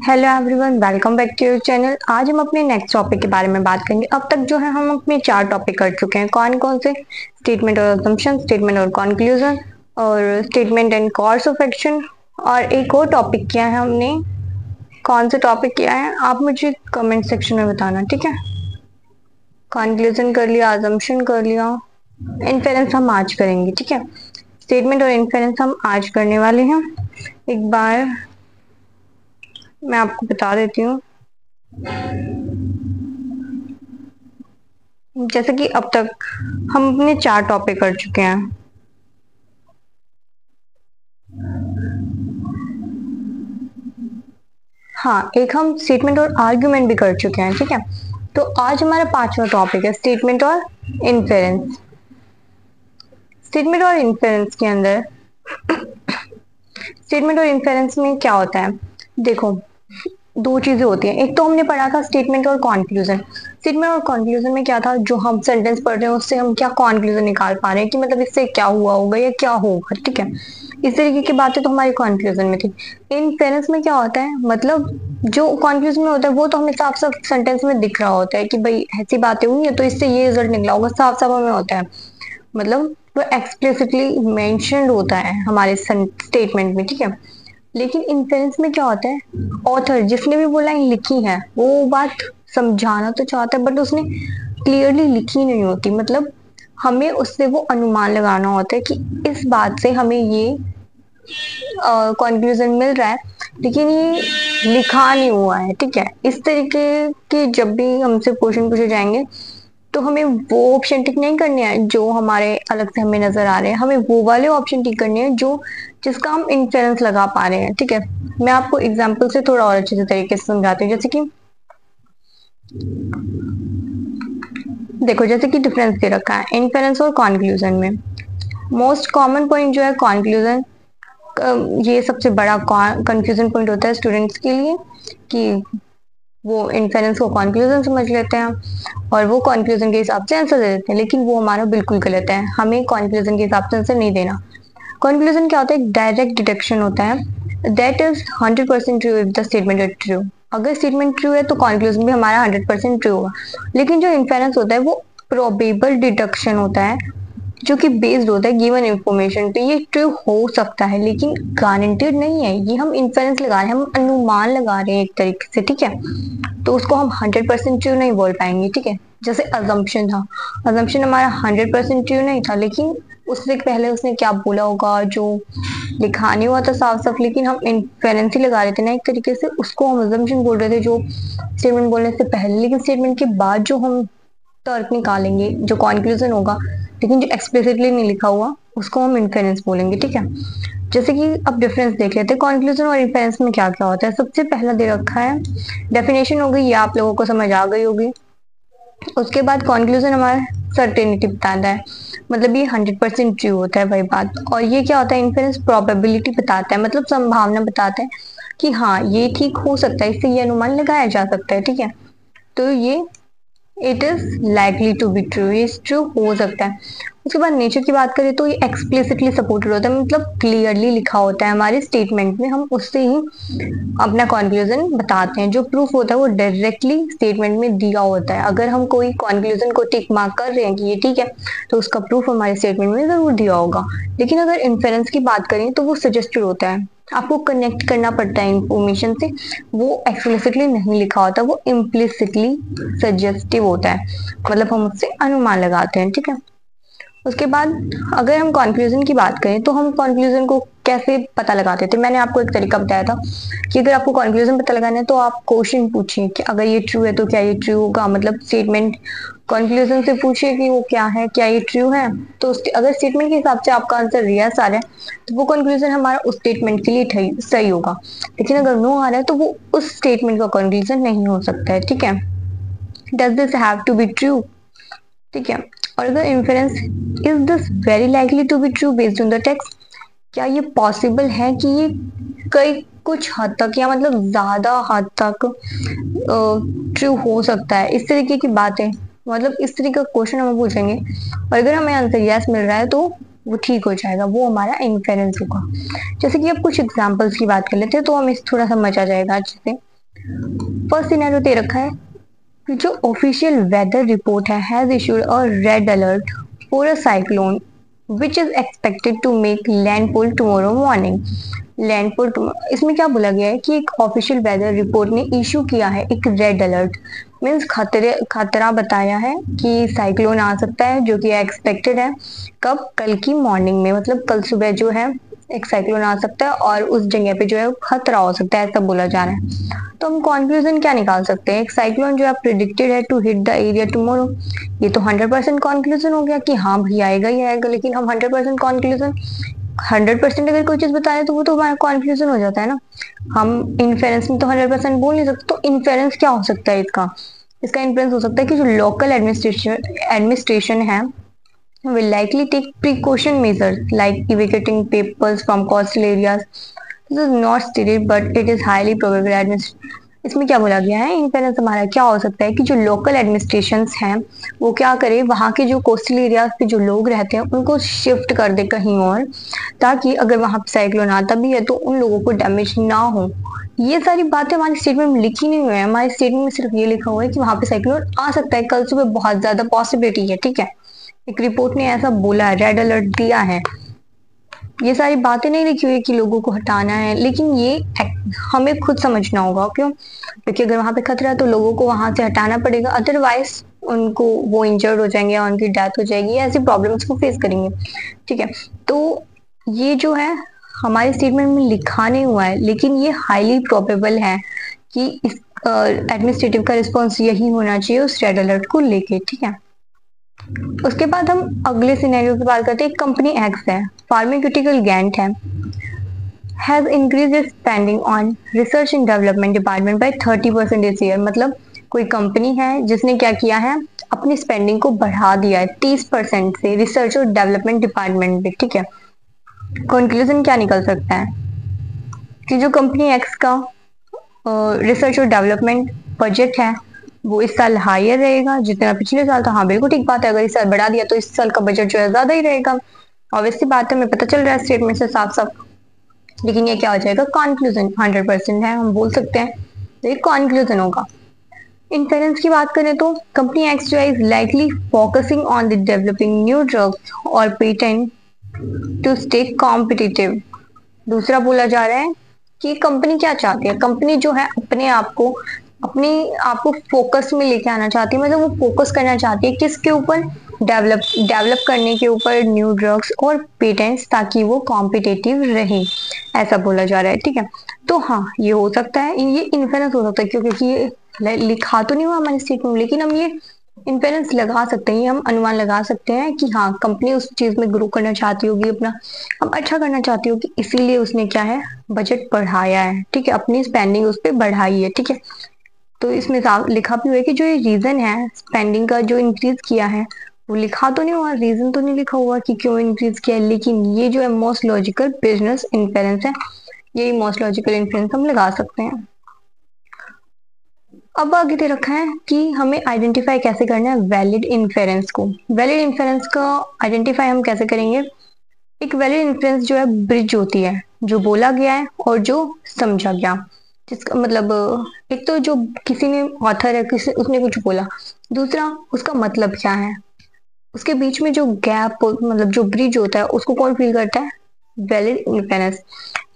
Hello everyone, welcome back to your channel. आज हम अपने नेक्स्ट टॉपिक के बारे में बात करेंगे। अब तक जो है हम अपने 4 टॉपिक कर चुके हैं। कौन कौन से? स्टेटमेंट और असम्पशन, स्टेटमेंट और कंक्लूजन, और statement and course of action. और एक और टॉपिक किया है हमने। कौन से टॉपिक किया है आप मुझे कमेंट सेक्शन में बताना, ठीक है। कंक्लूजन कर लिया, असम्पशन कर लिया, इन्फेरेंस हम आज करेंगे, ठीक है। स्टेटमेंट और इन्फेरेंस हम आज करने वाले हैं। एक बार मैं आपको बता देती हूँ। जैसे कि अब तक हम अपने 4 टॉपिक कर चुके हैं। हाँ, एक हम स्टेटमेंट और आर्ग्यूमेंट भी कर चुके हैं, ठीक है। तो आज हमारा 5वां टॉपिक है स्टेटमेंट और इन्फेरेंस। स्टेटमेंट और इन्फेरेंस के अंदर स्टेटमेंट और इन्फेरेंस में क्या होता है? देखो, दो चीजें होती हैं। एक तो हमने पढ़ा था स्टेटमेंट और कॉन्क्लूजन। स्टेटमेंट और कॉन्क्लूजन में क्या था, जो हम सेंटेंस पढ़ रहे हैं उससे हम क्या कॉन्क्लूजन निकाल पा रहे हैं कि मतलब इससे क्या हुआ होगा या क्या होगा, ठीक है। इस तरीके की बातें तो हमारी कॉन्क्लूजन में थी। इन्फेरेंस में क्या होता है, मतलब जो कॉन्क्लूजन में होता है वो तो हमें साफ साफ सेंटेंस में दिख रहा होता है कि भाई ऐसी बातें हुई है तो इससे ये रिजल्ट निकला होगा, साफ साफ हमें होता है। मतलब वो एक्सप्लिसिटली मेंशन्ड होता है हमारे स्टेटमेंट में, ठीक है। लेकिन इन्फ्लुएंस में क्या होता है, ऑथर जिसने भी वो लाइन लिखी है वो बात समझाना तो चाहता है बट उसने क्लियरली लिखी नहीं होती। मतलब हमें उससे वो अनुमान लगाना होता है कि इस बात से हमें ये कंक्लूजन मिल रहा है, लेकिन ये लिखा नहीं हुआ है, ठीक है। इस तरीके के जब भी हमसे क्वेश्चन पूछे जाएंगे तो हमें वो ऑप्शन टिक नहीं करने हैं जो हमारे अलग से हमें नजर आ रहे हैं। हमें वो वाले ऑप्शन टिक करने हैं जो जिसका हम इंफेरेंस लगा पा रहे हैं, ठीक है। मैं आपको एग्जांपल से थोड़ा और अच्छे से तरीके से समझाती हूँ। जैसे कि देखो, जैसे कि डिफरेंस दे रखा है इन्फेरेंस और कॉन्क्लूजन में। मोस्ट कॉमन पॉइंट जो है कॉन्क्लूजन, ये सबसे बड़ा कंफ्यूजन पॉइंट होता है स्टूडेंट्स के लिए कि वो इन्फेरेंस को कॉन्क्लूजन समझ लेते हैं और वो कॉन्क्लूजन के हिसाब से आंसर दे देते हैं, लेकिन वो हमारा बिल्कुल गलत है। हमें कॉन्क्लूजन के हिसाब से आंसर नहीं देना। कॉन्क्लूजन क्या होता है? एक डायरेक्ट डिडक्शन होता है। That is 100% true if the statement is true. अगर स्टेटमेंट ट्रू है तो कॉन्क्लूजन भी हमारा 100% ट्रू होगा। लेकिन जो इन्फेरेंस होता है वो प्रोबेबल डिडक्शन होता है, जो कि बेस्ड होता है गिवन इंफॉर्मेशन पे। ये ट्रू हो सकता है लेकिन गारंटेड नहीं है। ये हम इन्फेरेंस लगा रहे हैं, हम अनुमान लगा रहे हैं एक तरीके से, ठीक है। तो उसको हम 100% ट्रू नहीं बोल पाएंगे, ठीक है। जैसे अजम्पशन था, अजम्पशन हमारा 100% ट्रू नहीं था, लेकिन उससे पहले उसने क्या बोला होगा जो लिखा नहीं हुआ था साफ साफ, लेकिन हम इन्फेरेंस ही लगा रहे थे ना एक तरीके से, उसको हम अजम्पशन बोल रहे थे जो स्टेटमेंट बोलने से पहले। लेकिन स्टेटमेंट के बाद जो हम तर्क निकालेंगे, जो कॉन्क्लूजन होगा, लेकिन जो एक्सप्लिसिटली नहीं लिखा हुआ, उसको हम इन्फेरेंस बोलेंगे, ठीक है। जैसे कि अब डिफरेंस देख लेते हैं कॉन्क्लूजन और इन्फेरेंस में क्या क्या होता है। सबसे पहला दे रखा है डेफिनेशन हो गई, ये आप लोगों को समझ आ गई होगी। उसके बाद कॉन्क्लूजन हमारा सर्टेनिटी बताता है, मतलब ये 100% ट्रू होता है भाई बात। और ये क्या होता है, इन्फेरेंस प्रोबेबिलिटी बताता है, मतलब संभावना बताता है कि हाँ ये ठीक हो सकता है, इससे ये अनुमान लगाया जा सकता है, ठीक है। तो ये it is likely to be true, ये ट्रू हो सकता है। उसके बाद नेचर की बात करें तो ये एक्सप्लिसिटली सपोर्टेड होता है, मतलब क्लियरली लिखा होता है हमारे स्टेटमेंट में, हम उससे ही अपना कंक्लूजन बताते हैं। जो प्रूफ होता है वो डायरेक्टली स्टेटमेंट में दिया होता है। अगर हम कोई कंक्लूजन को टिक मार्क कर रहे हैं कि ये ठीक है, तो उसका प्रूफ हमारे स्टेटमेंट में जरूर दिया होगा। लेकिन अगर इन्फेरेंस की बात करें तो वो सजेस्टेड होता है, आपको कनेक्ट करना पड़ता है इंफॉर्मेशन से। वो एक्सप्लिसिटली नहीं लिखा होता, वो इम्प्लिसिटली सजेस्टिव होता है, मतलब हम उससे अनुमान लगाते हैं, ठीक है। उसके बाद अगर हम कंक्लूजन की बात करें तो हम कंक्लूजन को कैसे पता लगाते थे? मैंने आपको एक तरीका बताया था कि अगर आपको कंक्लूजन पता लगाना है तो आप क्वेश्चन पूछिए कि अगर ये ट्रू है तो क्या ये ट्रू होगा। मतलब स्टेटमेंट कंक्लूजन से पूछिए कि वो क्या है, क्या ये ट्रू है। तो अगर स्टेटमेंट के हिसाब से आपका आंसर यस आ रहा है तो वो कंक्लूजन हमारा उस स्टेटमेंट के लिए सही होगा। लेकिन अगर नो आ रहा है तो वो उस स्टेटमेंट का कंक्लूजन नहीं हो सकता है, ठीक है। Does this have to be true, ठीक है। और अगर inference, is this very likely to be true based on the text, क्या ये पॉसिबल है कि ये कई कुछ हद तक या मतलब ज्यादा हद तक ट्रू हो सकता है। इस तरीके की बातें, मतलब इस तरीके का क्वेश्चन हम पूछेंगे और अगर हमें आंसर यस मिल रहा है तो वो ठीक हो जाएगा, वो हमारा इन्फेरेंस होगा। जैसे कि अब कुछ एग्जांपल्स की बात कर लेते हैं तो हमें थोड़ा समझ आ जाएगा अच्छे से। फर्स्ट सिनेरियो दे रखा है कि जो ऑफिशियल वेदर रिपोर्ट है has issued a red alert for a cyclone which is expected to make landfall tomorrow morning. Landfall, इसमें क्या बोला गया है कि एक ऑफिशियल वेदर रिपोर्ट ने इशू किया है एक रेड अलर्ट, मीन्स खतरा बताया है कि साइक्लोन आ सकता है जो कि एक्सपेक्टेड है। कब? कल की मॉर्निंग में, मतलब कल सुबह जो है एक साइक्लोन आ सकता है और उस जगह पे जो है खतरा हो सकता है, ऐसा बोला जा रहा है। तो हम कंक्लूजन क्या निकाल सकते हैं? एक साइक्लोन जो है प्रिडिक्टेड है to hit the area tomorrow, ये तो 100% कंक्लूजन हो गया कि हाँ भाई आएगा ही आएगा। लेकिन हम 100% कंक्लूजन, 100% अगर कोई चीज बता रहे तो वो तो हमारा कंक्लूजन हो जाता है ना। हम इन्फेरेंस में तो 100% बोल नहीं सकते, तो इन्फेरेंस क्या हो सकता है इसका? इसका इन्फ्लुएंस हो सकता है कि जो लोकल एडमिनिस्ट्रेशन है will likely take precaution measures like evacuating peoples from coastal areas. This is not stated but it is highly probable. इसमें क्या बोला गया है? इन्फ्लुएंस हमारा क्या हो सकता है कि जो लोकल एडमिनिस्ट्रेशंस हैं वो क्या करे, वहाँ के जो कोस्टल एरियाज पे जो लोग रहते हैं उनको शिफ्ट कर दे कहीं और, ताकि अगर वहाँ पे साइक्लोन आता भी है तो उन लोगों को डैमेज ना हो। ये सारी बातें हमारी स्टेटमेंट में लिखी नहीं हुई है, हमारी स्टेटमेंट में सिर्फ ये लिखा हुआ है कि वहाँ पे साइक्लोन आ सकता है, कल सुबह बहुत ज्यादा पॉसिबिलिटी है, ठीक है। एक रिपोर्ट ने ऐसा बोला है, रेड अलर्ट दिया है। ये सारी बातें नहीं लिखी हुई है कि लोगों को हटाना है, लेकिन ये हमें खुद समझना होगा। क्यों? क्योंकि अगर वहां पे खतरा है तो लोगों को वहां से हटाना पड़ेगा, अदरवाइज उनको वो इंजर्ड हो जाएंगे या उनकी डेथ हो जाएगी, ऐसी प्रॉब्लम्स को फेस करेंगे, ठीक है। तो ये जो है हमारे स्टेटमेंट में लिखा नहीं हुआ है, लेकिन ये हाईली प्रोबेबल है कि इस एडमिनिस्ट्रेटिव का रिस्पॉन्स यही होना चाहिए उस रेड अलर्ट को लेके, ठीक है। उसके बाद हम अगले सिनेरियो की बात करते हैं। कंपनी एक्स है, फार्मास्यूटिकल गैंट है, has increase its spending on research and development department by 30% इस ईयर। मतलब कोई कंपनी है जिसने क्या किया है, अपनी स्पेंडिंग को बढ़ा दिया है 30% से रिसर्च और डेवलपमेंट डिपार्टमेंट में, ठीक है। कंक्लूजन क्या निकल सकता है कि जो कंपनी एक्स का रिसर्च और डेवलपमेंट बजट है वो इस साल हायर रहेगा जितना पिछले साल था। हाँ बिल्कुल ठीक बात है, अगर इस साल बढ़ा दिया तो इस साल का बजट जो है ज्यादा ही रहेगा। ऑब्वियसली बात है, हमें पता चल रहा है स्टेटमेंट से साफ साफ। लेकिन ये क्या हो जाएगा? कंक्लूजन 100% है, हम बोल सकते हैं, तो ये कंक्लूजन होगा। इन्फ्लुएंस की बात करें तो कंपनी एक्स जो है is likely focusing on the developing new drugs और पेटेंट टू स्टे कॉम्पिटिटिव। दूसरा बोला जा रहा है कि कंपनी क्या चाहती है, कंपनी जो है अपने आप को फोकस में लेके आना चाहती है, मतलब वो फोकस करना चाहती है किसके ऊपर? डेवलप करने के ऊपर न्यू ड्रग्स और पेटेंट्स, ताकि वो कॉम्पिटिटिव रहे, ऐसा बोला जा रहा है, ठीक है। तो हाँ ये हो सकता है, ये इन्फ्लुएंस हो सकता है, क्योंकि ये लिखा तो नहीं हुआ हमारे स्टेटमेंट में, लेकिन हम ये इन्फ्लुएंस लगा सकते हैं, ये हम अनुमान लगा सकते हैं कि हाँ कंपनी उस चीज में ग्रो करना चाहती होगी, अपना हम अच्छा करना चाहती होगी, इसीलिए उसने क्या है बजट बढ़ाया है, ठीक है, अपनी स्पेंडिंग उस पर बढ़ाई है, ठीक है। तो इसमें लिखा भी हुआ है कि जो ये रीजन है स्पेंडिंग का जो इंक्रीज किया है, वो लिखा तो नहीं हुआ, रीजन तो नहीं लिखा हुआ कि क्यों इंक्रीज किया है, लेकिन ये जो है मोस्ट लॉजिकल बिजनेस इन्फ्लुएंस है, यही मोस्ट लॉजिकल इन्फ्लुएंस हम लगा सकते हैं। अब आगे दे रखा है कि हमें आइडेंटिफाई कैसे करना है वैलिड इन्फ्लुएंस को। वैलिड इन्फ्लुएंस का आइडेंटिफाई हम कैसे करेंगे? एक वैलिड इन्फ्लुएंस जो है ब्रिज होती है, जो बोला गया है और जो समझा गया, जिसका मतलब एक तो जो किसी ने ऑथर है, किसी उसने कुछ बोला, दूसरा उसका मतलब क्या है, उसके बीच में जो गैप मतलब जो ब्रिज होता है उसको कौन फील करता है? Valid influence.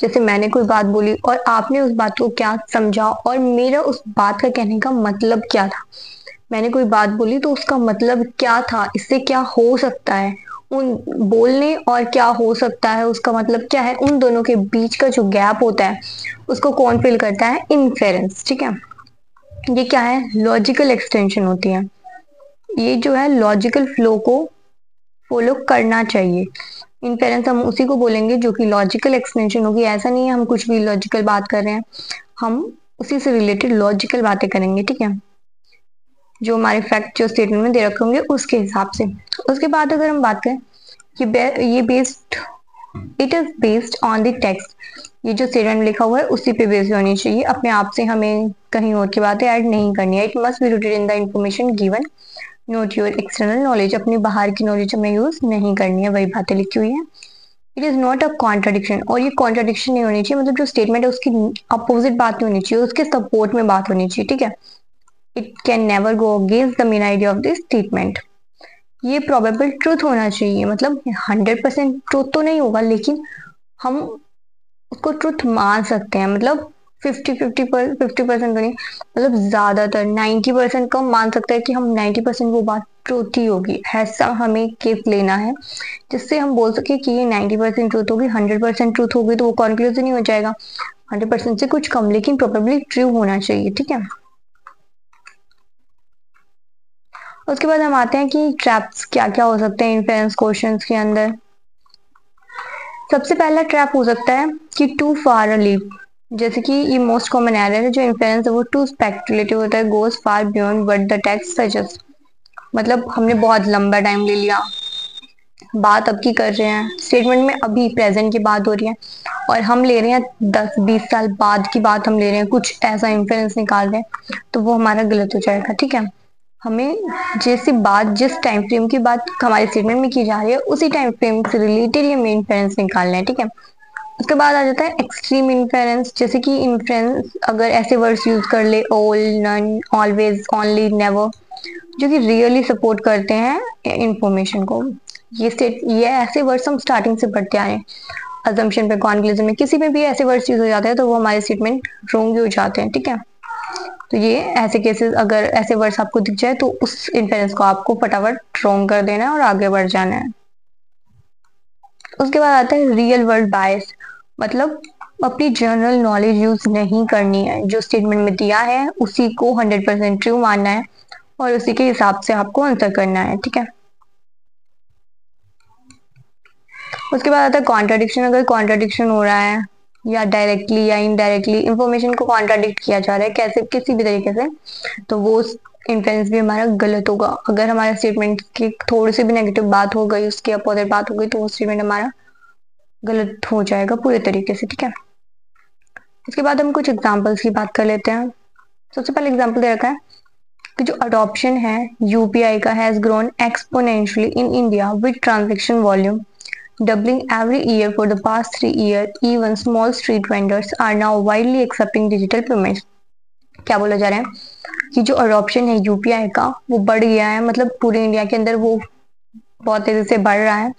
जैसे मैंने कोई बात बोली और आपने उस बात को क्या समझा और मेरा उस बात का कहने का मतलब क्या था। मैंने कोई बात बोली तो उसका मतलब क्या था, इससे क्या हो सकता है, उन बोलने और क्या हो सकता है उसका मतलब क्या है, उन दोनों के बीच का जो गैप होता है उसको कौन फिल करता है? इन्फेरेंस, ठीक है। ये क्या है? लॉजिकल एक्सटेंशन होती है, ये जो है लॉजिकल फ्लो को फॉलो करना चाहिए। इन्फेरेंस हम उसी को बोलेंगे जो कि लॉजिकल एक्सटेंशन होगी। ऐसा नहीं है हम कुछ भी लॉजिकल बात कर रहे हैं, हम उसी से रिलेटेड लॉजिकल बातें करेंगे, ठीक है, जो हमारे फैक्ट जो स्टेटमेंट में दे रखे होंगे उसके हिसाब से। उसके बाद अगर हम बात करें कि ये based, it is based on the text, ये जो स्टेटमेंट लिखा हुआ है उसी पे बेस्ड होनी चाहिए, अपने आप से हमें कहीं और की बातें ऐड नहीं करनी है। It must be rooted in the information given, not your external knowledge, अपनी बाहर की नॉलेज हमें यूज नहीं करनी है, वही बातें लिखी हुई है। It is not a contradiction, और ये कॉन्ट्राडिक्शन नहीं होनी चाहिए, मतलब जो स्टेटमेंट है उसकी अपोजिट बात नहीं होनी चाहिए, उसके सपोर्ट में बात होनी चाहिए, ठीक है। It can never go against the main idea of this statement. ये प्रोबेबल ट्रूथ होना चाहिए, मतलब 100% ट्रूथ तो नहीं होगा, लेकिन हम उसको ट्रुथ मान सकते हैं, मतलब 50% तो नहीं, मतलब ज्यादातर 90% का मान सकते हैं कि हम 90% वो बात ट्रूथ ही होगी, ऐसा हमें केस लेना है जिससे हम बोल सके कि ये 90% ट्रूथ होगी। 100% ट्रूथ होगी तो वो कॉन्क्लूजन ही हो जाएगा, 100% से कुछ कम, लेकिन प्रोबेबली ट्रू होना चाहिए, ठीक है। उसके बाद हम आते हैं कि ट्रैप्स क्या क्या हो सकते हैं इन्फेरेंस क्वेश्चंस के अंदर। सबसे पहला ट्रैप हो सकता है कि टू फार अ लीप, जैसे कि ये मोस्ट कॉमन एरर है जो इन्फेरेंस है वो टू स्पेक्युलेटिव होता है, goes far beyond what the text suggest. मतलब हमने बहुत लंबा टाइम ले लिया, बात अब की कर रहे हैं, स्टेटमेंट में अभी प्रेजेंट की बात हो रही है और हम ले रहे हैं 10-20 साल बाद की बात हम ले रहे हैं, कुछ ऐसा इन्फ्लुएंस निकाल रहे हैं, तो वो हमारा गलत हो जाएगा, ठीक है। हमें जैसी बात जिस टाइम फ्रेम की बात हमारे स्टेटमेंट में की जा रही है उसी टाइम फ्रेम से रिलेटेड ये मेन इन्फ्लुएंस निकालना है, ठीक है। उसके बाद आ जाता है एक्सट्रीम इन्फ्लुएंस, जैसे कि इन्फ्लुएंस अगर ऐसे वर्ड्स यूज कर ले all, none, always, only, never, जो कि रियली सपोर्ट करते हैं इंफॉर्मेशन को। ये ऐसे वर्ड्स हम स्टार्टिंग से पढ़ते आ रहे हैं, अजम्पशन पे, कॉन्क्लूजन में, किसी में भी ऐसे वर्ड्स यूज हो जाते हैं तो वो हमारे स्टेटमेंट रॉन्ग हो जाते हैं, ठीक है। तो ये ऐसे केसेस, अगर ऐसे वर्ड्स आपको दिख जाए तो उस इन्फेरेंस को आपको फटाफट रॉन्ग कर देना है और आगे बढ़ जाना है। उसके बाद आता है रियल वर्ल्ड बायस, मतलब अपनी जनरल नॉलेज यूज नहीं करनी है, जो स्टेटमेंट में दिया है उसी को 100% ट्रू मानना है और उसी के हिसाब से आपको आंसर करना है, ठीक है। उसके बाद आता है कॉन्ट्राडिक्शन, अगर कॉन्ट्राडिक्शन हो रहा है या डायरेक्टली या इनडायरेक्टली इंफॉर्मेशन को कॉन्ट्राडिक्ट किया जा रहा है कैसे, किसी भी तरीके से, तो वो इन्फ्लुएंस भी हमारा गलत होगा। अगर हमारे स्टेटमेंट की थोड़ी सी भी नेगेटिव बात हो गई, उसके अपोजिट बात हो गई, तो वो स्टेटमेंट हमारा गलत हो जाएगा पूरे तरीके से, ठीक है। इसके बाद हम कुछ एग्जाम्पल्स की बात कर लेते हैं। सबसे पहले एग्जाम्पल दे रखा है कि जो अडॉप्शन है यूपीआई का has grown exponentially in India with transaction volume doubling every year for the past 3 years. Even small street vendors are now widely accepting digital payments. क्या बोला जा रहा है कि जो अडॉप्शन है यूपीआई का वो बढ़ गया है, मतलब पूरे इंडिया के अंदर वो बहुत तेजी से बढ़ रहा है।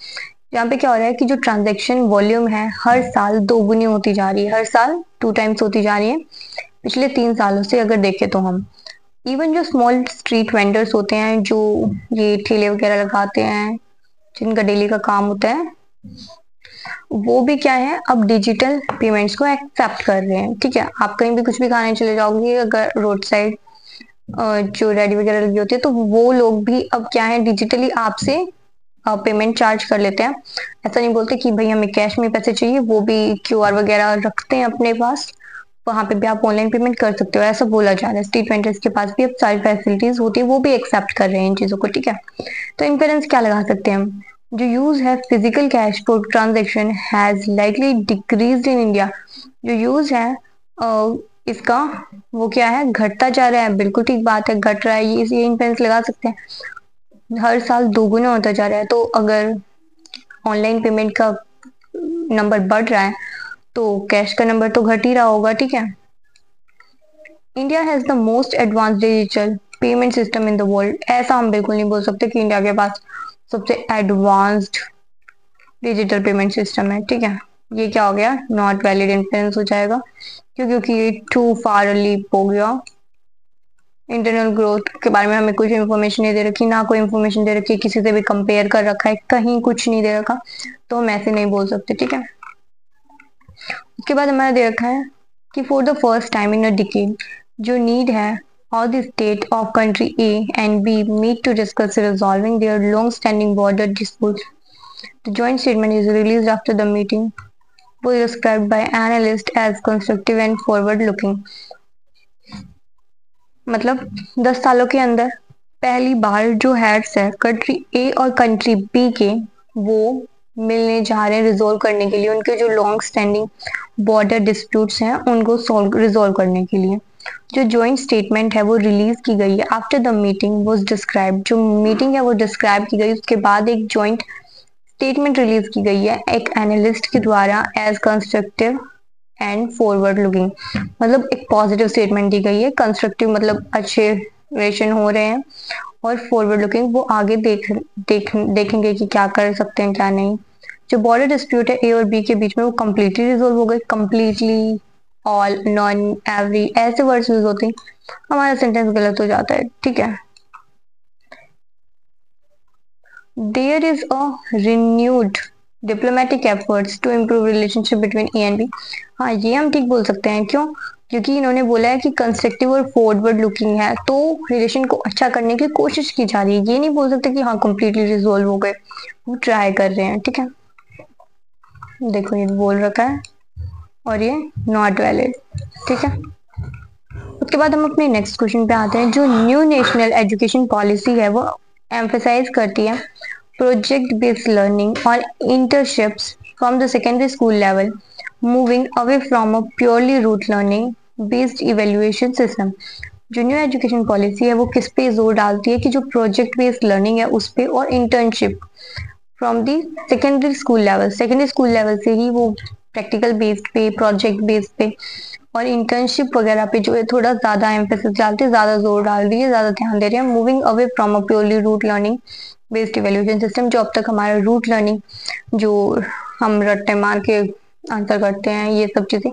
यहाँ पे क्या हो रहा है कि जो ट्रांजैक्शन वॉल्यूम है हर साल दोगुनी होती जा रही है, हर साल 2 टाइम्स होती जा रही है पिछले 3 सालों से अगर देखें तो हम। इवन जो स्मॉल स्ट्रीट वेंडर्स होते हैं, जो ये ठेले वगैरह लगाते हैं, जिनका डेली का काम होता है, वो भी क्या है अब डिजिटल पेमेंट्स को एक्सेप्ट कर रहे हैं, ठीक है। आप कहीं भी कुछ भी खाने चले जाओगे, अगर रोड साइड जो रेडी वगैरह लगी होती है, तो वो लोग भी अब क्या है डिजिटली आपसे पेमेंट चार्ज कर लेते हैं। ऐसा नहीं बोलते कि भाई हमें कैश में पैसे चाहिए, वो भी क्यूआर वगैरह रखते हैं अपने पास, वहां पे भी आप ऑनलाइन पेमेंट कर सकते हो, ऐसा बोला जा रहा है। स्ट्रीट वेंडर्स के पास भी अब सारी फैसिलिटीज होती है, वो भी एक्सेप्ट कर रहे हैं इन चीजों को, ठीक है। तो इन्फ्लुएंस क्या लगा सकते हैं हम, जो यूज है physical cash for transaction has likely decreased in India. जो यूज है इसका वो क्या है घटता जा रहा है, बिल्कुल ठीक बात है, घट रहा है, ये इन्फ्लुएंस लगा सकते हैं। हर साल दोगुना होता जा रहा है, तो अगर ऑनलाइन पेमेंट का नंबर बढ़ रहा है तो कैश का नंबर तो घट ही रहा होगा, ठीक है। India has the most advance digital payment system in the world, ऐसा हम बिल्कुल नहीं बोल सकते कि इंडिया के पास सबसे एडवांस्ड डिजिटल पेमेंट सिस्टम है, ठीक है। ये क्या हो गया, नॉट वैलिड इन्फ्लुएंस हो जाएगा, क्योंकि ये टू फार लीप हो गया। इंटरनल ग्रोथ के बारे में हमें कुछ इन्फॉर्मेशन नहीं दे रखी, ना कोई इन्फॉर्मेशन दे रखी, किसी से भी कंपेयर कर रखा है, कहीं कुछ नहीं दे रखा, तो हम ऐसे नहीं बोल सकते, ठीक है। उसके बाद हमारा दे रखा है कि for the first time in a decade जो नीड है all the state of country A and B meet to discuss resolving their long-standing border disputes. The joint statement is released after the meeting, was described by analysts as constructive and forward-looking. मतलब 10 सालों के अंदर पहली बार जो heads है country ए और country B के, वो मिलने जा रहे हैं रिजोल्व करने के लिए, उनके जो लॉन्ग स्टैंडिंग बॉर्डर डिस्प्यूट्स हैं उनको रिजोल्व करने के लिए। जो जॉइंट स्टेटमेंट है वो रिलीज की गई है after the meeting was describe, जो मीटिंग है वो डिस्क्राइब की गई, उसके बाद एक जॉइंट स्टेटमेंट रिलीज की गई है एक एनालिस्ट के द्वारा as constructive and forward looking, मतलब एक पॉजिटिव स्टेटमेंट दी गई है, कंस्ट्रक्टिव मतलब अच्छे रिलेशन हो रहे हैं, और फॉरवर्ड लुकिंग वो आगे देखेंगे कि क्या कर सकते हैं क्या नहीं। जो बॉर्डर डिस्प्यूट है ए और बी के बीच में वो कम्प्लीटली रिजोल्व हो गई। कम्प्लीटली, ऑल, नॉन, एवरी ऐसे वर्ड्स यूज होते हैं, हमारा सेंटेंस गलत हो जाता है, ठीक है। There is a renewed diplomatic efforts to improve relationship between A and B. हाँ, ये हम ठीक बोल सकते हैं, क्यों? क्योंकि इन्होंने बोला है कि कंस्ट्रक्टिव और फॉरवर्ड लुकिंग है, तो रिलेशन को अच्छा करने की कोशिश की जा रही है। ये नहीं बोल सकते कि हाँ कंप्लीटली रिजोल्व हो गए, वो ट्राई कर रहे हैं, ठीक है। देखो ये बोल रखा है और ये नॉट वैलिड, ठीक है। उसके बाद हम अपने नेक्स्ट क्वेश्चन पे आते हैं। जो न्यू नेशनल एजुकेशन पॉलिसी है वो एम्फेसाइज करती है प्रोजेक्ट बेस्ड लर्निंग और internships from the secondary school level, moving away from a purely rote learning based evaluation system. जो न्यू एजुकेशन पॉलिसी है वो किस पे जोर डालती है कि जो प्रोजेक्ट बेस्ड लर्निंग है उस पे, और internship from the secondary school level से ही वो प्रैक्टिकल बेस्ड पे, प्रोजेक्ट बेस्ड पे और इंटर्नशिप वगैरह पे जो है थोड़ा ज्यादा एम्फेसिस डालते हैं, ज्यादा जोर डाल रही है, ज्यादा ध्यान दे रहे हैं। Moving away from a purely rote learning based evaluation system, जो अब तक हमारा रूट लर्निंग, जो हम रट्टे मार के आंसर करते हैं, ये सब चीजें,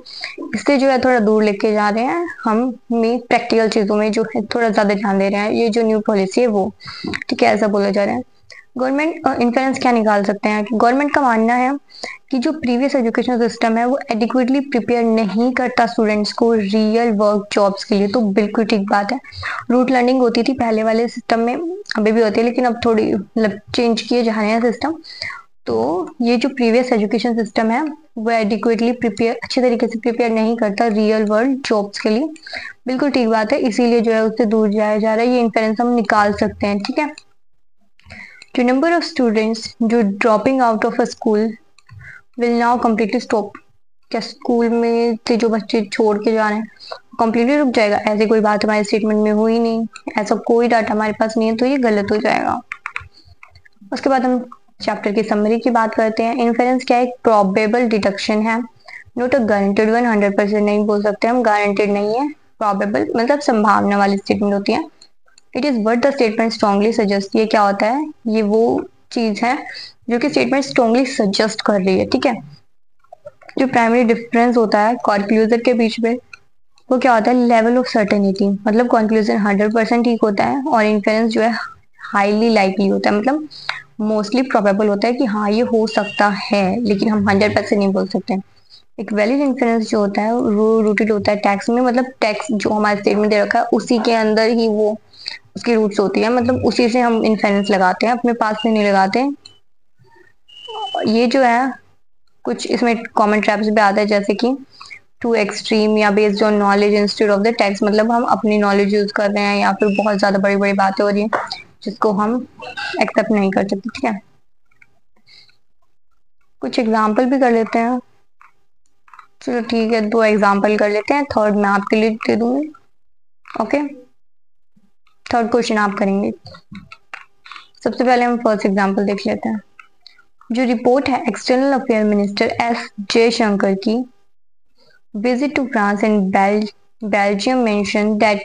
इससे जो है थोड़ा दूर लेके जा रहे हैं। हम में प्रैक्टिकल चीजों में जो है थोड़ा ज्यादा ध्यान दे रहे हैं, ये जो न्यू पॉलिसी है वो, ठीक है, ऐसा बोला जा रहा है। गवर्नमेंट इन्फ्लुएंस क्या निकाल सकते हैं कि गवर्नमेंट का मानना है कि जो प्रीवियस एजुकेशन सिस्टम है वो एडिक्वेटली प्रिपेयर नहीं करता स्टूडेंट्स को रियल वर्क जॉब्स के लिए। तो बिल्कुल ठीक बात है। रूट लर्निंग होती थी पहले वाले सिस्टम में, अभी भी होती है, लेकिन अब थोड़ी मतलब चेंज किए जा रहे हैं सिस्टम। तो ये जो प्रीवियस एजुकेशन सिस्टम है वो एडिक्वेटली प्रिपेयर, अच्छे तरीके से प्रिपेयर नहीं करता रियल वर्ल्ड जॉब्स के लिए। बिल्कुल ठीक बात है, इसीलिए जो है उससे दूर जाया जा रहा है, ये इन्फ्लुएंस हम निकाल सकते हैं, ठीक है। जो नंबर ऑफ स्टूडेंट्स जो dropping out of a school will now completely stop. क्या स्कूल में से जो बच्चे छोड़ के जा रहे हैं कम्प्लीटली रुक जाएगा? ऐसी कोई बात हमारे स्टेटमेंट में हुई नहीं, ऐसा कोई डाटा हमारे पास नहीं है, तो ये गलत हो जाएगा। उसके बाद हम चैप्टर की समरी की बात करते हैं। इन्फेरेंस क्या है? एक प्रोबेबल डिडक्शन है, नोट अ गारंटेड वन। 100% नहीं बोल सकते हम, गारंटेड नहीं है। प्रोबेबल मतलब संभावना वाली स्टेटमेंट होती है। It is what the statement strongly suggest. ये क्या होता है? ये वो चीज है जो कि स्टेटमेंट स्ट्रांगली सजेस्ट कर रही है, ठीक है। जो प्राइमरी डिफरेंस होता है कंक्लूजन के बीच में, वो क्या होता है? लेवल ऑफ सर्टेनिटी, मतलब कंक्लूजन 100% ठीक होता है और इन्फेरेंस जो है हाईली लाइकली होता है, मतलब मोस्टली प्रोबेबल होता है कि हाँ ये हो सकता है, लेकिन हम 100% नहीं बोल सकते। एक वैलिड इन्फ्लुएंस जो होता है वो रूटेड होता है टेक्स्ट में, मतलब टेक्स्ट जो हमारे स्टेटमेंट दे रखा है उसी के अंदर ही वो उसकी रूट्स होती है, मतलब उसी से हम इन्फ्लुएंस लगाते हैं, अपने पास से नहीं लगाते। ये जो है कुछ इसमें कॉमन ट्रैप्स भी आता है, जैसे कि टू एक्सट्रीम या based on knowledge instead of the text, मतलब हम अपनी नॉलेज यूज कर रहे हैं या फिर बहुत ज्यादा बड़ी बड़ी बातें हो रही है जिसको हम एक्सेप्ट नहीं कर सकते, ठीक है। कुछ एग्जाम्पल भी कर लेते हैं। चलो ठीक है, 2 एग्जाम्पल कर लेते हैं, थर्ड मैं आपके लिए दे दूंगी। ओके, थर्ड क्वेश्चन आप करेंगे। सबसे पहले हम फर्स्ट एग्जाम्पल देख लेते हैं। जो रिपोर्ट है external affair minister S Jaishankar की visit to France and Belgium mentioned that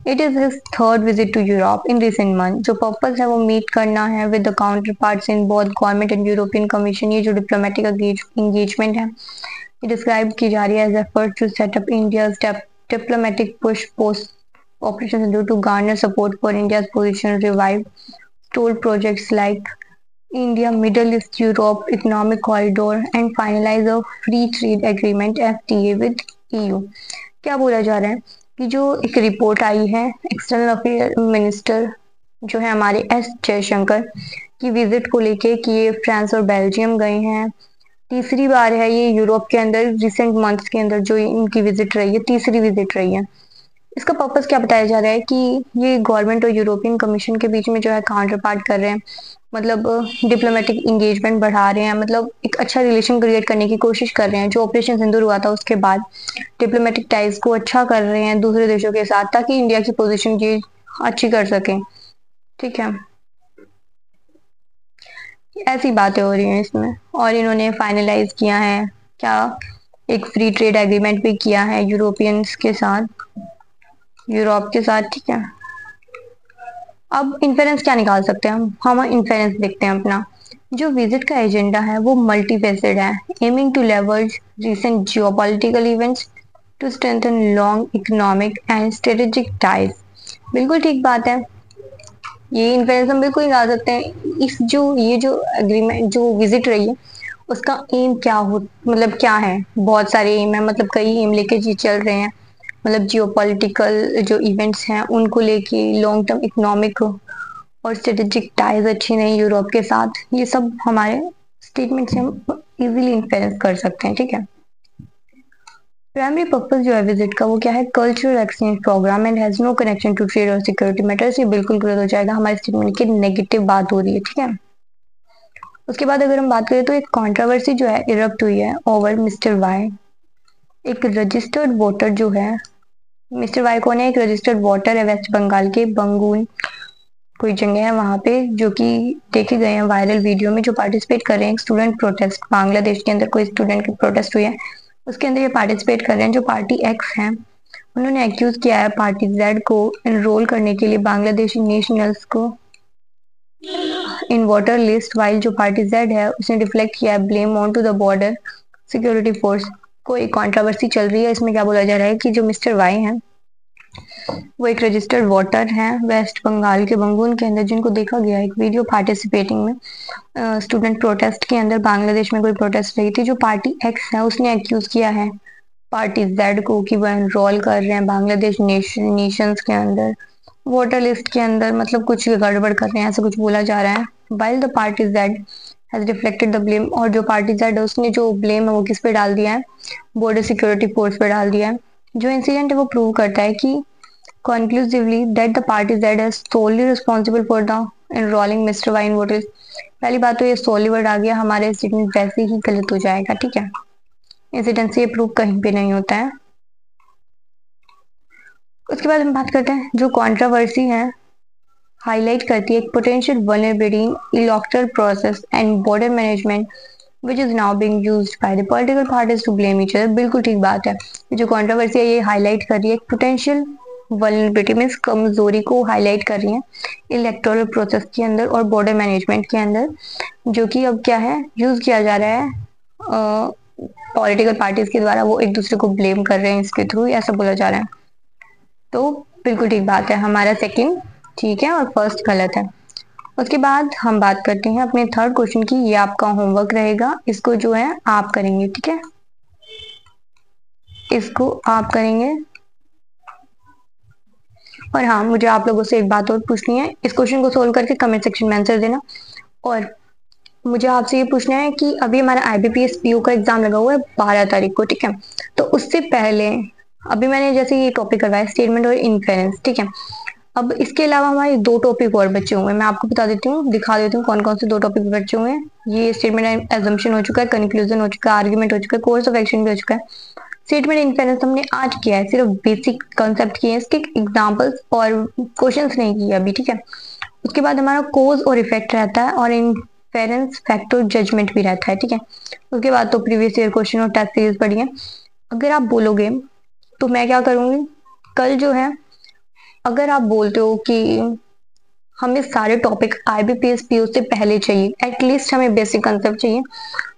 it is his third visit to Europe in recent months. जो पर्पस है वो मीट करना है with the counterparts in both government and European Commission। ये जो diplomatic engagement है ये डिस्क्राइब की जा रही है as effort to set up India's diplomatic push post operations to garner support for India's position, revive stalled projects like India Middle East Europe Economic Corridor and finalize a free trade agreement FTA with EU। क्या बोला जा रहा है कि जो एक report आई है external affair minister जो है हमारे एस जयशंकर की विजिट को लेके कि ये फ्रांस और बेल्जियम गए हैं। तीसरी बार है ये यूरोप के अंदर, रिसेंट मंथ्स के अंदर जो इनकी विजिट रही है, तीसरी विजिट रही है। इसका पर्पस क्या बताया जा रहा है कि ये गवर्नमेंट और यूरोपियन कमीशन के बीच में जो है काउंटर पार्ट कर रहे हैं, मतलब डिप्लोमेटिक इंगेजमेंट बढ़ा रहे हैं, मतलब एक अच्छा रिलेशन क्रिएट करने की कोशिश कर रहे हैं। जो ऑपरेशन सिंदूर हुआ था उसके बाद डिप्लोमेटिक टाइज को अच्छा कर रहे हैं दूसरे देशों के साथ, ताकि इंडिया की पोजीशन ये अच्छी कर सके, ठीक है। ऐसी बातें हो रही हैं इसमें। और इन्होंने फाइनलाइज किया है क्या, एक फ्री ट्रेड एग्रीमेंट भी किया है यूरोपियंस के साथ, यूरोप के साथ, ठीक है। अब इन्फेरेंस क्या निकाल सकते हैं हम इन्फेरेंस देखते हैं अपना। जो विजिट का एजेंडा है वो मल्टीफेसेड है, aiming to leverage recent geopolitical events to strengthen long economic and strategic ties. बिल्कुल ठीक बात है, ये इन्फ्लुएंस हम बिल्कुल निकाल सकते हैं। इस जो ये जो एग्रीमेंट जो विजिट रही है उसका एम क्या हो, मतलब क्या है, बहुत सारे एम है, मतलब कई एम लेके ये चल रहे हैं। मतलब जियोपॉलिटिकल जो इवेंट्स हैं उनको लेके, लॉन्ग टर्म इकोनॉमिक और स्ट्रेटेजिक टाइज अच्छी नहीं यूरोप के साथ, ये सब हमारे स्टेटमेंट से हम इजीली इन्फ्लुएंस कर सकते हैं, ठीक है। प्राइमरी पर्पस जो है विजिट का वो क्या है, cultural exchange program and has no connection to trade और सिक्योरिटी मैटर्स। ये बिल्कुल गलत हो जाएगा, हमारे स्टेटमेंट की नेगेटिव बात हो रही है, ठीक है। उसके बाद अगर हम बात करें तो एक कंट्रोवर्सी जो है इरप्ट हुई है ओवर मिस्टर वाई। एक रजिस्टर्ड वोटर जो है, मिस्टर वाई कौन है, एक रजिस्टर्ड वोटर है वेस्ट बंगाल के बंगून कोई जगह है वहां पे, जो कि देखे गए हैं वायरल वीडियो में, जो पार्टिसिपेट कर रहे हैं स्टूडेंट प्रोटेस्ट, बांग्लादेश के अंदर कोई स्टूडेंट की प्रोटेस्ट हुई है उसके अंदर ये पार्टिसिपेट कर रहे हैं। जो पार्टी एक्स है उन्होंने एक्यूज किया है पार्टी जेड को एनरोल करने के लिए बांग्लादेशी नेशनल्स को इन वोटर लिस्ट, वाइल जो पार्टी जेड है उसने डिफ्लेक्ट किया है blame on to the border security force. कोई कंट्रोवर्सी चल रही है, इसमें क्या बोला जा रहा है कि जो मिस्टर वाई हैं वो एक रजिस्टर्ड वोटर हैं वेस्ट बंगाल के बंगून के अंदर, जिनको देखा गया एक वीडियो पार्टिसिपेटिंग में स्टूडेंट प्रोटेस्ट के अंदर। बांग्लादेश में कोई प्रोटेस्ट रही थी, जो पार्टी एक्स है उसने एक्यूज किया है पार्टी जेड को कि वह एनरोल कर रहे हैं बांग्लादेश नेशंस के अंदर वोटर लिस्ट के अंदर, मतलब कुछ गड़बड़ कर रहे हैं ऐसा कुछ बोला जा रहा है। While the party Z has reflected the blame, और जो पार्टी जेड है उसने जो ब्लेम है वो किस पे डाल दिया है, बॉर्डर सिक्योरिटी फोर्स पे डाल दिया है। जो इंसिडेंट है वो प्रूव करता है कि conclusively that the party Z is solely responsible for the enrolling Mr. Wine voters। पहली बात तो ये solely वर्ड आ गया, हमारे स्टेटमेंट वैसे ही गलत हो जाएगा, ठीक है। इंसिडेंट से ये प्रूव कहीं पे नहीं होता है। उसके बाद हम बात करते हैं जो कंट्रोवर्सी है हाईलाइट करती है एक potential vulnerability in electoral process and border management which is now being used by the political parties to blame each other। बिल्कुल ठीक बात है, ये जो कंट्रोवर्सी है ये हाईलाइट कर रही है पोटेंशियल वल्नरेबिलिटी मींस कमजोरी को हाईलाइट कर रही है इलेक्टोरल प्रोसेस के अंदर और बॉर्डर मैनेजमेंट के अंदर, जो कि अब क्या है यूज किया जा रहा है पॉलिटिकल पार्टीज के द्वारा, वो एक दूसरे को ब्लेम कर रहे हैं इसके थ्रू, ऐसा बोला जा रहा है। तो बिल्कुल ठीक बात है, हमारा सेकंड ठीक है और फर्स्ट गलत है। उसके बाद हम बात करते हैं अपने थर्ड क्वेश्चन की, ये आपका होमवर्क रहेगा, इसको जो है आप करेंगे, ठीक है, इसको आप करेंगे। और हाँ, मुझे आप लोगों से एक बात और पूछनी है, इस क्वेश्चन को सोल्व करके कमेंट सेक्शन में आंसर देना। और मुझे आपसे ये पूछना है कि अभी हमारा IBPS PO का एग्जाम लगा हुआ है 12 तारीख को, ठीक है। तो उससे पहले अभी मैंने जैसे ये टॉपिक करवाया स्टेटमेंट और इन्फेरेंस, ठीक है। अब इसके अलावा हमारे दो टॉपिक और बचे हुए हैं, मैं आपको बता देती हूँ, दिखा देती हूँ कौन कौन से दो टॉपिक बचे हुए हैं। ये स्टेटमेंट एजम्पशन हो चुका है, कंक्लूजन हो चुका है, आर्ग्यूमेंट हो चुका है, कोर्स ऑफ एक्शन भी हो चुका है। स्टेटमेंट इन्फेरेंस हमने आज किया है, सिर्फ बेसिक कॉन्सेप्ट किए हैं, इसके एग्जाम्पल्स और क्वेश्चंस नहीं किए अभी, ठीक है। उसके बाद हमारा कोज और इफेक्ट रहता है और इन्फेरेंस फैक्ट और जजमेंट भी रहता है, ठीक है। उसके बाद तो प्रीवियस ईयर क्वेश्चन और टेस्ट सीरीज पढ़ी है। अगर आप बोलोगे तो मैं क्या करूंगी, कल जो है अगर आप बोलते हो कि हमें सारे टॉपिक IBPS PO से पहले चाहिए, एटलीस्ट हमें बेसिक कंसेप्ट चाहिए,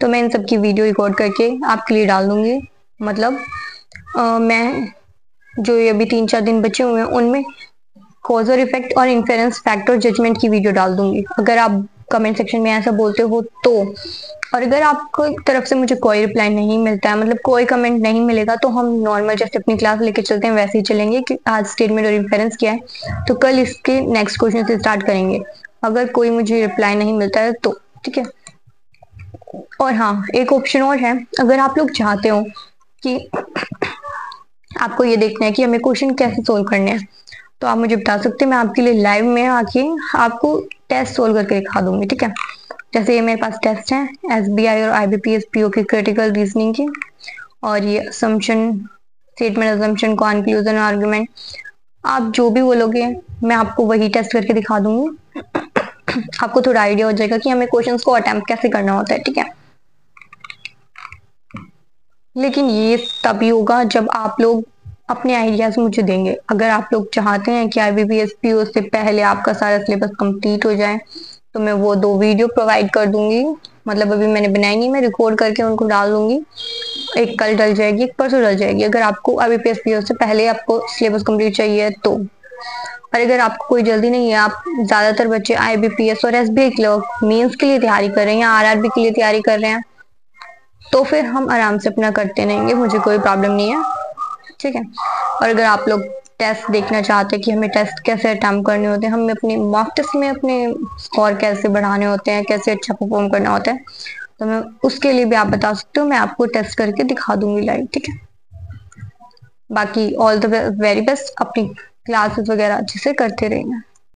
तो मैं इन सब की वीडियो रिकॉर्ड करके आपके लिए डाल दूंगी। मतलब मैं जो ये अभी 3-4 दिन बचे हुए हैं उनमें कॉज और इफेक्ट और इन्फेरेंस फैक्टर जजमेंट की वीडियो डाल दूंगी, अगर आप कमेंट सेक्शन में ऐसा बोलते हो तो। और अगर आपको तरफ से मुझे कोई रिप्लाई नहीं मिलता है, मतलब कोई कमेंट नहीं मिलेगा, तो हम नॉर्मल जैसे अपनी क्लास लेके चलते हैं वैसे ही चलेंगे कि आज स्टेटमेंट और इन्फेरेंस क्या है, तो कल इसके नेक्स्ट क्वेश्चन से स्टार्ट करेंगे, अगर कोई मुझे रिप्लाई नहीं मिलता है तो, ठीक है। और हाँ, एक ऑप्शन और है, अगर आप लोग चाहते हो कि आपको ये देखना है कि हमें क्वेश्चन कैसे सोल्व करने हैं, तो आप मुझे बता सकते हैं, मैं आपके लिए लाइव में आके आपको टेस्ट सोल्व करके दिखा दूंगी, ठीक है। जैसे ये मेरे पास टेस्ट है SBI और IBPS PO की क्रिटिकल रीजनिंग की, और ये assumption, statement assumption, conclusion, argument, आप जो भी बोलोगे मैं आपको वही टेस्ट करके दिखा दूंगी। आपको थोड़ा आइडिया हो जाएगा कि हमें क्वेश्चंस को अटेम्प्ट कैसे करना होता है, ठीक है। लेकिन ये तभी होगा जब आप लोग अपने आइडियाज मुझे देंगे। अगर आप लोग चाहते हैं कि IBPS PO से पहले आपका सारा सिलेबस कंप्लीट हो जाए, तो मैं वो 2 वीडियो प्रोवाइड कर दूंगी। मतलब अभी मैंने बनाई नहीं, मैं रिकॉर्ड करके उनको डाल दूंगी। एक कल डल जाएगी, एक परसों डल जाएगी, अगर आपको IBPS PO से पहले आपको सिलेबस कंप्लीट चाहिए तो। और अगर आपको कोई जल्दी नहीं है, आप ज्यादातर बच्चे IBPS और SBI क्लर्क मेंस के लिए तैयारी कर रहे हैं या RRB के लिए तैयारी कर रहे हैं, तो फिर हम आराम से अपना करते रहेंगे, मुझे कोई प्रॉब्लम नहीं है, ठीक है। और अगर आप लोग टेस्ट देखना चाहते हैं कि हमें टेस्ट कैसे अटेम्प्ट करने होते हैं, हमें अपने मॉक टेस्ट में अपने स्कोर कैसे बढ़ाने होते हैं, कैसे अच्छा परफॉर्म करना होता है, तो मैं उसके लिए भी आप बता सकते हो, मैं आपको टेस्ट करके दिखा दूंगी लाइव, ठीक है। बाकी ऑल द वेरी बेस्ट, अपनी क्लासेस वगैरह अच्छे से करते रहिए।